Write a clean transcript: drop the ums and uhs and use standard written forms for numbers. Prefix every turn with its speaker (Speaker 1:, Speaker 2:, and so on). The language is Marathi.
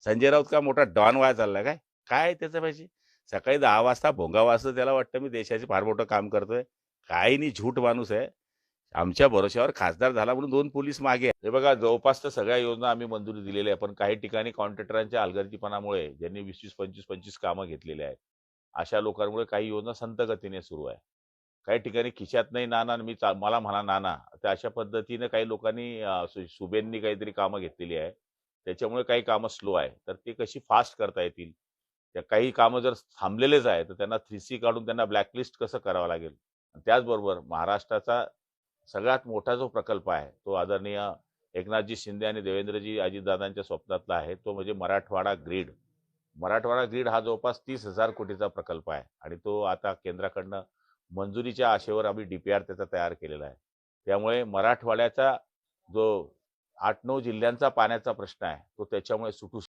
Speaker 1: संजय राऊत का मोठा डॉन व्हायला चाललाय काय? काय त्याचं पाहिजे? सकाळी 10 वाजता भोंगा वाजतो त्याला वाटतं मी देशाचे फार मोठं काम करतोय. काही नाही झूठ माणूस आहे. आमच्या भरोश्यावर खासदार झाला म्हणून 2 पोलीस मागे आहे. हे बघा जवळपास तर सगळ्या योजना आम्ही मंजुरी दिलेल्या आहे. पण काही ठिकाणी कॉन्ट्रॅक्टरांच्या हलगर्जीपणामुळे ज्यांनी 20-20, 25-25 कामं घेतलेली आहेत. अशा लोकांमुळे काही योजना संथ गतीने सुरू आहे. काही ठिकाणी खिशात नाही नाना आणि मला म्हणा नाना. तर अशा पद्धतीने काही लोकांनी सुबेंनी काहीतरी कामं घेतलेली आहे. त्याच्यामुळे काही कामं स्लो आहे. तर ते कशी फास्ट करता येतील? त्या काही कामं जर थांबलेलेच आहे, तर त्यांना 3C काढून त्यांना ब्लॅकलिस्ट कसं करावं लागेल? त्याचबरोबर महाराष्ट्राचा सगळ्यात मोठा जो प्रकल्प आहे, तो आदरणीय एकनाथजी शिंदे आणि देवेंद्रजी अजितदादांच्या स्वप्नातला आहे, तो म्हणजे मराठवाडा ग्रीड. मराठवाडा ग्रीड हा जवळपास 30,000 कोटीचा प्रकल्प आहे आणि तो आता केंद्राकडनं मंजुरीच्या आशेवर आम्ही DPR त्याचा तयार केलेला आहे. त्यामुळे मराठवाड्याचा जो 8-9 जिल्ह्यांचा पाण्याचा प्रश्न आहे, तो त्याच्यामुळे सुटू